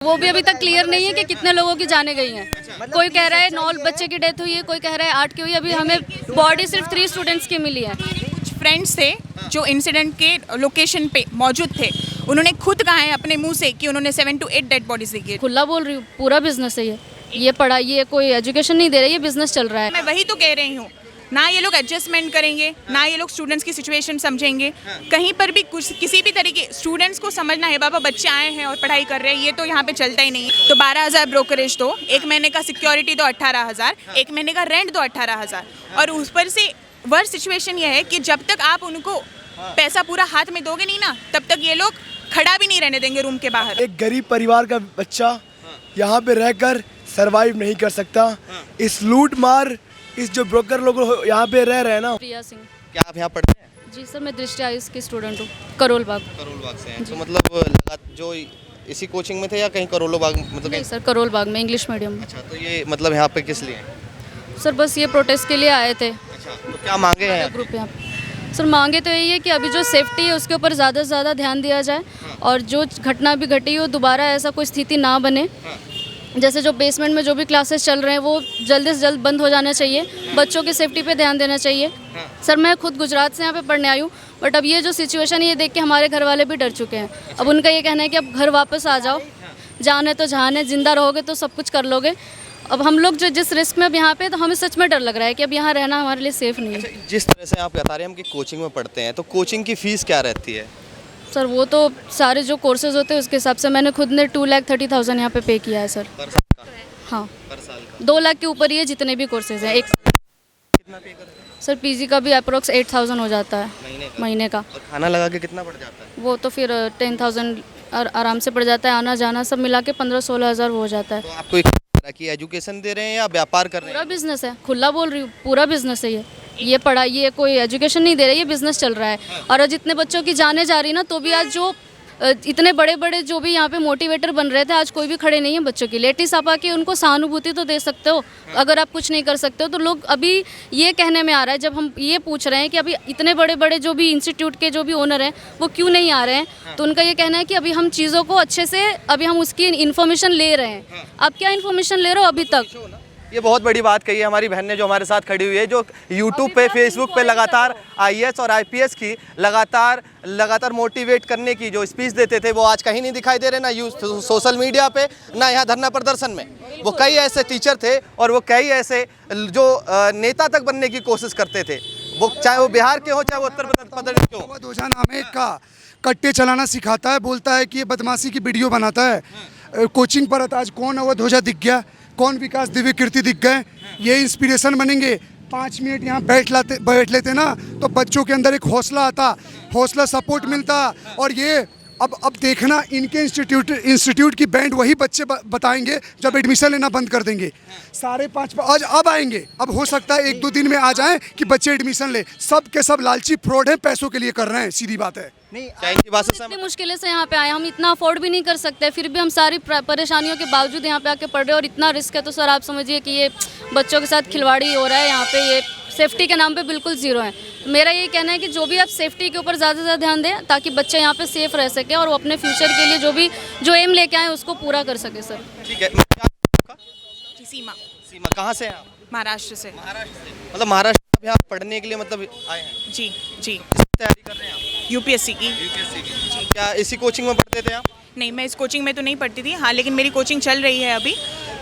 वो भी अभी तक क्लियर नहीं है कि कितने लोगों की जाने गई हैं। कोई कह रहा है 9 बच्चे की डेथ हुई है, कोई कह रहा है 8 की हुई है। अभी हमें बॉडी सिर्फ 3 स्टूडेंट्स की मिली है। कुछ फ्रेंड्स थे जो इंसिडेंट के लोकेशन पे मौजूद थे, उन्होंने खुद कहा है अपने मुंह से कि उन्होंने 7 to 8 डेड बॉडीज देखी है। खुला बोल रही हूँ, पूरा बिजनेस है ये पढ़ाई, ये कोई एजुकेशन नहीं दे रही, ये बिजनेस चल रहा है। मैं वही तो कह रही हूँ, ना ये लोग एडजस्टमेंट करेंगे, ना ये लोग स्टूडेंट्स की सिचुएशन समझेंगे। कहीं पर भी कुछ किसी भी तरीके स्टूडेंट्स को समझना है, बाबा बच्चे आए हैं और पढ़ाई कर रहे हैं, ये तो यहाँ पे चलता ही नहीं है। तो 12,000 ब्रोकरेज दो, 1 महीने का सिक्योरिटी दो 18,000, 1 महीने का रेंट दो 18,000। और उस पर से वर्स्ट सिचुएशन ये है कि जब तक आप उनको पैसा पूरा हाथ में दोगे नहीं ना, तब तक ये लोग खड़ा भी नहीं रहने देंगे रूम के बाहर। एक गरीब परिवार का बच्चा यहाँ पे रहकर सरवाइव नहीं कर सकता। इस लूट मार, इस जो ब्रोकर लोग यहाँ पे रह रहे हैं ना। प्रिया सिंह। क्या आप यहाँ पढ़ते हैं? जी सर, मैं दृष्टि आयुष की स्टूडेंट हूँ, करोल बाग। करोल बाग से हैं। तो मतलब जो इसी कोचिंग में थे या कहीं करोल बाग मतलब नहीं सर, करोल बाग में इंग्लिश मीडियम। अच्छा, तो ये मतलब यहाँ पे किस लिए? सर बस ये प्रोटेस्ट के लिए आए थे। अच्छा, तो क्या मांगे हैं? ग्रुप यहाँ सर मांगे तो यही है कि अभी जो सेफ्टी है उसके ऊपर ज़्यादा से ज़्यादा ध्यान दिया जाए, और जो घटना भी घटी हो दोबारा ऐसा कोई स्थिति ना बने। जैसे जो बेसमेंट में जो भी क्लासेस चल रहे हैं वो जल्दी से जल्द बंद हो जाना चाहिए। बच्चों की सेफ्टी पे ध्यान देना चाहिए। सर मैं खुद गुजरात से यहाँ पे पढ़ने आई हूँ, बट अब ये जो सिचुएशन है ये देख के हमारे घर वाले भी डर चुके हैं। अब उनका ये कहना है कि अब घर वापस आ जाओ, जान है तो जहान है, जिंदा रहोगे तो सब कुछ कर लोगे। अब हम लोग जो जिस रिस्क में अब यहाँ पे, तो हमें सच में डर लग रहा है कि अब यहाँ रहना हमारे लिए सेफ़ नहीं है। जिस तरह से आप बता रहे हैं हम कि कोचिंग में पढ़ते हैं, तो कोचिंग की फ़ीस क्या रहती है? सर वो तो सारे जो कोर्सेज होते हैं उसके हिसाब से मैंने खुद ने 2,30,000 यहाँ पे पे किया है सर। पर साल का? हाँ, पर साल का 2 लाख के ऊपर ही है जितने भी कोर्सेज हैं। एक कितना पे करते हैं? सर पीजी का भी अप्रोक्स 8,000 हो जाता है महीने का। और खाना लगा के कितना पड़ जाता है? वो तो फिर 10,000 आराम से पड़ जाता है, आना जाना सब मिला के 15-16 हज़ार वो हो जाता है। तो आपको एक तरह की एजुकेशन दे रहे हैं या व्यापार कर रहे पूरा हैं? बिजनेस है, खुला बोल रही हूँ, पूरा बिजनेस है ये पढ़ाई, ये कोई एजुकेशन नहीं दे रही, ये बिजनेस चल रहा है। और जितने बच्चों की जाने जा रही ना, तो भी आज जो इतने बड़े बड़े जो भी यहाँ पे मोटिवेटर बन रहे थे, आज कोई भी खड़े नहीं है बच्चों के लिए। एटलीस्ट आप आके उनको सहानुभूति तो दे सकते हो। अगर आप कुछ नहीं कर सकते हो तो लोग अभी ये कहने में आ रहा है, जब हम ये पूछ रहे हैं कि अभी इतने बड़े बड़े जो भी इंस्टीट्यूट के जो भी ओनर हैं वो क्यों नहीं आ रहे हैं, तो उनका ये कहना है कि अभी हम चीज़ों को अच्छे से अभी हम उसकी इन्फॉर्मेशन ले रहे हैं। आप क्या इन्फॉर्मेशन ले रहे हो अभी तक? ये बहुत बड़ी बात कही है हमारी बहन ने जो हमारे साथ खड़ी हुई है, जो यूट्यूब पे फेसबुक पे लगातार आईएएस और आईपीएस की लगातार मोटिवेट करने की जो स्पीच देते थे, वो आज कहीं नहीं दिखाई दे रहे, ना सोशल मीडिया पे, ना यहाँ धरना प्रदर्शन में। वो कई ऐसे टीचर थे और वो कई ऐसे जो नेता तक बनने की कोशिश करते थे, वो चाहे वो बिहार के हो चाहे वो उत्तर प्रदेश के हो। अवध ओझा नाम है का, कट्टे चलाना सिखाता है, बोलता है कि ये बदमाशी की वीडियो बनाता है। कोचिंग पर आज कौन अवध ओझा दिख गया, कौन विकास दिव्य कीर्ति दिख गए, ये इंस्पिरेशन बनेंगे। 5 मिनट यहाँ बैठ लेते ना, तो बच्चों के अंदर एक हौसला आता, हौसला सपोर्ट मिलता। और ये अब देखना, इनके इंस्टीट्यूट की बैंड वही बच्चे बताएंगे जब एडमिशन लेना बंद कर देंगे। 5:30 आज अब आएंगे, अब हो सकता है 1-2 दिन में आ जाएं कि बच्चे एडमिशन ले। सब के सब लालची फ्रॉड हैं, पैसों के लिए कर रहे हैं, सीधी बात है। इतनी मुश्किल से यहाँ पे आए, हम इतना अफोर्ड भी नहीं कर सकते, फिर भी हम सारी परेशानियों के बावजूद यहाँ पे आके पढ़ रहे हैं। और इतना रिस्क है तो सर आप समझिए कि ये बच्चों के साथ खिलवाड़ी हो रहा है यहाँ पे। ये सेफ्टी के नाम पे बिल्कुल ज़ीरो है। मेरा ये कहना है कि जो भी आप सेफ्टी के ऊपर ज़्यादा से ज़्यादा ध्यान दें, ताकि बच्चे यहाँ पे सेफ रह सके और वो अपने फ्यूचर के लिए जो एम लेके आए उसको पूरा कर सके। सर ठीक है। सीमा। सीमा कहाँ से हैं आप? महाराष्ट्र से। मतलब महाराष्ट्र में यहाँ पढ़ने के लिए मतलब आए हैं? जी जी। तैयारी कर रहे हैं आप? यूपीएससी की। जी। क्या इसी कोचिंग में पढ़ते थे आप? नहीं, मैं इस कोचिंग में तो नहीं पढ़ती थी, हाँ, लेकिन मेरी कोचिंग चल रही है अभी।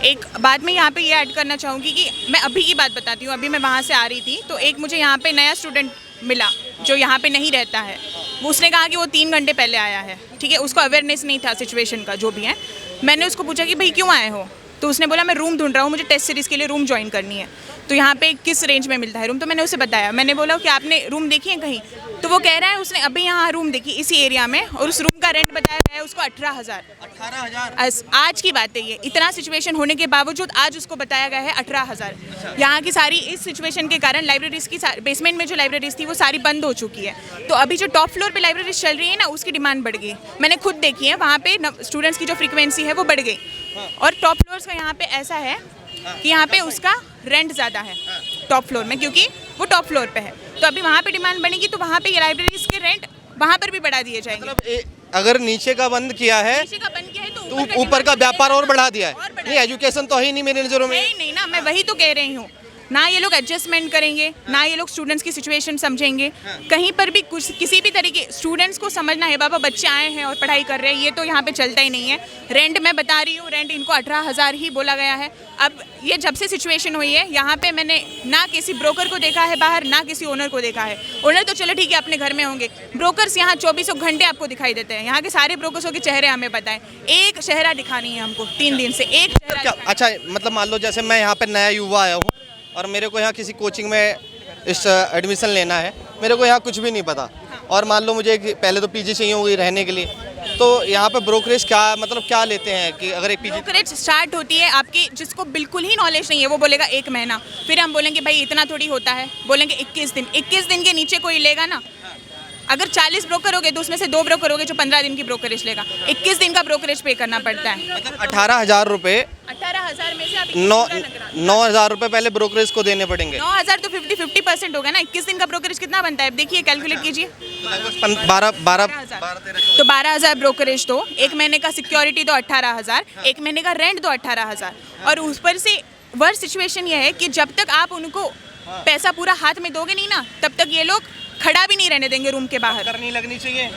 एक बात मैं यहाँ पे ये ऐड करना चाहूँगी कि मैं अभी की बात बताती हूँ। अभी मैं वहाँ से आ रही थी तो एक मुझे यहाँ पे नया स्टूडेंट मिला जो यहाँ पे नहीं रहता है। वो उसने कहा कि वो 3 घंटे पहले आया है, ठीक है, उसको अवेयरनेस नहीं था सिचुएशन का जो भी है। मैंने उसको पूछा कि भाई क्यों आए हो, तो उसने बोला मैं रूम ढूंढ रहा हूँ, मुझे टेस्ट सीरीज़ के लिए रूम ज्वाइन करनी है। तो यहाँ पे किस रेंज में मिलता है रूम, तो मैंने उसे बताया। मैंने बोला कि आपने रूम देखी है कहीं, तो वो कह रहा है उसने अभी यहाँ रूम देखी इसी एरिया में, और उस रूम का रेंट बताया गया है उसको 18,000। 18,000? आज की बात है ये, इतना सिचुएशन होने के बावजूद आज उसको बताया गया है 18,000। यहाँ की सारी इस सिचुएशन के कारण लाइब्रेरीज की बेसमेंट में जो लाइब्रेरीज थी वो सारी बंद हो चुकी है। तो अभी जो टॉप फ्लोर पे लाइब्रेरीज चल रही है ना, उसकी डिमांड बढ़ गई। मैंने खुद देखी है, वहाँ पे स्टूडेंट्स की जो फ्रिक्वेंसी है वो बढ़ गई। और टॉप फ्लोर्स का यहाँ पे ऐसा है कि यहाँ पे उसका रेंट ज़्यादा है टॉप फ्लोर में, क्योंकि वो टॉप फ्लोर पे है। तो अभी वहाँ पे डिमांड बनेगी तो वहाँ पे ये लाइब्रेरीज के रेंट वहाँ पर भी बढ़ा दिए जाएंगे। मतलब अगर नीचे का बंद किया है, नीचे का बंद किया है तो तो ऊपर का व्यापार और बढ़ा दिया है। नहीं, एजुकेशन तो है ही नहीं मेरी नज़रों में। नहीं ना, मैं वही तो कह रही हूँ। ना ये लोग एडजस्टमेंट करेंगे, ना ये लोग स्टूडेंट्स की सिचुएशन समझेंगे। कहीं पर भी कुछ किसी भी तरीके स्टूडेंट्स को समझना है, बाबा बच्चे आए हैं और पढ़ाई कर रहे हैं, ये तो यहाँ पे चलता ही नहीं है। रेंट मैं बता रही हूँ, रेंट इनको 18,000 ही बोला गया है। अब ये जब से सिचुएशन हुई है, यहाँ पे मैंने ना किसी ब्रोकर को देखा है बाहर, ना किसी ओनर को देखा है। ओनर तो चलो ठीक है अपने घर में होंगे, ब्रोकर्स यहाँ 24 घंटे आपको दिखाई देते हैं। यहाँ के सारे ब्रोकर्सों के चेहरे हमें पता है, एक चेहरा दिखा नहीं है हमको 3 दिन से, एक चेहरा क्या दिखा अच्छा, मतलब मान लो जैसे मैं यहाँ पे नया युवा आया हूँ और मेरे को यहाँ किसी कोचिंग में इस एडमिशन लेना है, मेरे को यहाँ कुछ भी नहीं पता, और मान लो मुझे पहले तो पीजी चाहिए होगी रहने के लिए, तो यहाँ पे ब्रोकरेज क्या मतलब क्या लेते हैं कि अगर एक पीजी ब्रोकरेज स्टार्ट होती है आपकी, जिसको बिल्कुल ही नॉलेज नहीं है वो बोलेगा 1 महीना, फिर हम बोलेंगे भाई इतना थोड़ी होता है, बोलेंगे 21 दिन। 21 दिन के नीचे कोई लेगा ना? अगर 40 ब्रोकर हो गए तो उसमें से 2 ब्रोकर हो गए जो 15 दिन की ब्रोकरेज लेगा। 21 दिन का ब्रोकरेज पे करना पड़ता है। मतलब 18,000 रुपये, 18,000 में से आप 9,000 रुपये पहले ब्रोकरेज को देने पड़ेंगे। 9,000 तो 50% हो गया ना। 21 दिन का ब्रोकरेज कितना बनता है देखिए, कैलकुलेट कीजिए। 12 तो 12,000 ब्रोकरेज दो, 1 महीने का सिक्योरिटी दो 18,000, 1 महीने का रेंट दो 18,000, और उस पर से वर्स्ट सिचुएशन ये है कि जब तक आप उनको पैसा पूरा हाथ में दोगे नहीं ना, तब तक ये लोग खड़ा भी नहीं रहने देंगे रूम के बाहर। करनी लगनी चाहिए।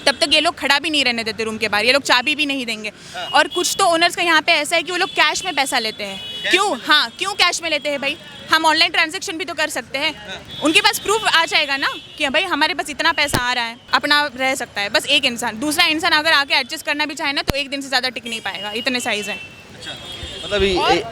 तब तक ये लोग खड़ा भी नहीं रहने देते रूम के बाहर, ये लोग चाबी भी नहीं देंगे। और कुछ तो ओनर्स का यहाँ पे ऐसा है कि वो लोग कैश में पैसा लेते हैं। क्यों? हाँ, क्यों कैश में लेते हैं भाई? हम ऑनलाइन ट्रांजैक्शन भी तो कर सकते हैं। उनके पास प्रूफ आ जाएगा ना कि भाई हमारे पास इतना पैसा आ रहा है, अपना रह सकता है बस एक इंसान। दूसरा इंसान अगर आके एडजस्ट करना भी चाहे ना तो 1 दिन से ज़्यादा टिक नहीं पाएगा, इतने साइज़ हैं। मतलब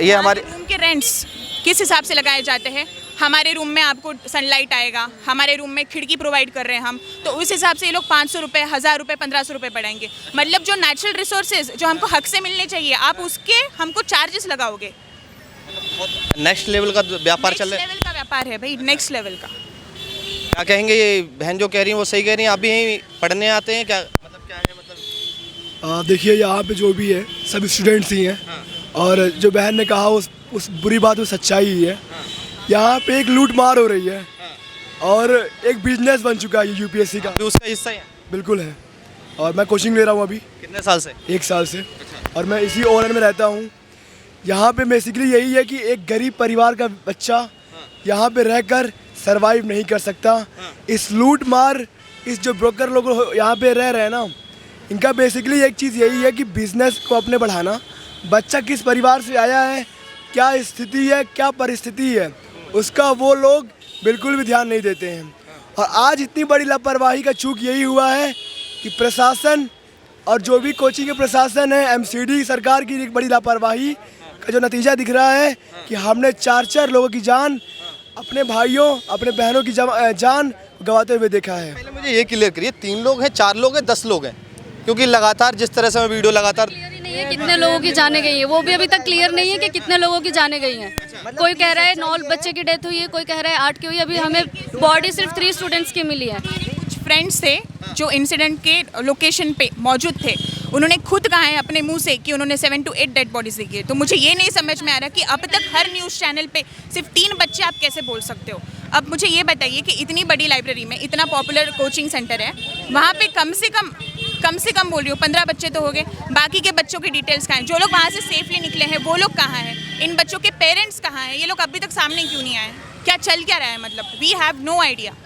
ये हमारे रूम के रेंट्स किस हिसाब से लगाए जाते हैं? हमारे रूम में आपको सनलाइट आएगा, हमारे रूम में खिड़की प्रोवाइड कर रहे हैं हम, तो उस हिसाब से ये लोग 500 रुपये, 1,000 रुपये, 1,500 रुपये पड़ेंगे। मतलब जो नेचुरल रिसोर्सेज जो हमको हक से मिलने चाहिए, आप उसके हमको चार्जेस लगाओगे। नेक्स्ट लेवल का व्यापार चल रहा है। नेक्स्ट लेवल का व्यापार है भाई, नेक्स्ट लेवल का। क्या कहेंगे, ये बहन जो कह रही है वो सही कह रही है? आप भी यहीं पढ़ने आते हैं क्या? मतलब क्या है मतलब? देखिए यहाँ पे जो भी है सब स्टूडेंट्स ही हैं। और जो बहन ने कहा उस बुरी बात वो सच्चाई ही है। यहाँ पे एक लूट मार हो रही है और एक बिजनेस बन चुका है यूपीएससी का। अभी उसका हिस्सा है? बिल्कुल है। और मैं कोचिंग ले रहा हूँ अभी। कितने साल से? 1 साल से। और मैं इसी ओनर में रहता हूँ। यहाँ पे बेसिकली यही है कि एक गरीब परिवार का बच्चा यहाँ पे रहकर सरवाइव नहीं कर सकता। इस लूट मार, इस जो ब्रोकर लोग यहाँ पे रह रहे हैं ना, इनका बेसिकली एक चीज़ यही है कि बिजनेस को अपने बढ़ाना। बच्चा किस परिवार से आया है, क्या स्थिति है, क्या परिस्थिति है, उसका वो लोग बिल्कुल भी ध्यान नहीं देते हैं। और आज इतनी बड़ी लापरवाही का चूक यही हुआ है कि प्रशासन और जो भी कोचिंग के प्रशासन है, एमसीडी सरकार की एक बड़ी लापरवाही का जो नतीजा दिख रहा है कि हमने 4 लोगों की जान, अपने भाइयों, अपने बहनों की जान गंवाते हुए देखा है। पहले मुझे ये क्लियर करिए, 3 लोग हैं, 4 लोग हैं, 10 लोग हैं? क्योंकि लगातार जिस तरह से मैं वीडियो लगातार क्लियर ही नहीं है कितने लोगों की जाने गई है, वो भी अभी तक क्लियर नहीं है कि कितने लोगों की जाने गई हैं। कोई कह रहा है 9 बच्चे की डेथ हुई है, कोई कह रहा है 8 की हुई है। अभी हमें बॉडी सिर्फ 3 स्टूडेंट्स की मिली है। कुछ फ्रेंड्स थे जो इंसिडेंट के लोकेशन पे मौजूद थे, उन्होंने खुद कहा है अपने मुंह से कि उन्होंने 7 to 8 डेड बॉडीज देखी है। तो मुझे ये नहीं समझ में आ रहा कि अब तक हर न्यूज़ चैनल पे सिर्फ 3 बच्चे आप कैसे बोल सकते हो। अब मुझे ये बताइए कि इतनी बड़ी लाइब्रेरी में इतना पॉपुलर कोचिंग सेंटर है, वहाँ पे कम से कम बोल रही हूँ 15 बच्चे तो हो गए। बाकी के बच्चों की डिटेल्स कहाँ हैं? जो लोग वहाँ से सेफली निकले हैं वो लोग कहाँ हैं? इन बच्चों के पेरेंट्स कहाँ हैं? ये लोग अभी तक सामने क्यों नहीं आए? क्या चल क्या रहा है? मतलब वी हैव नो आइडिया।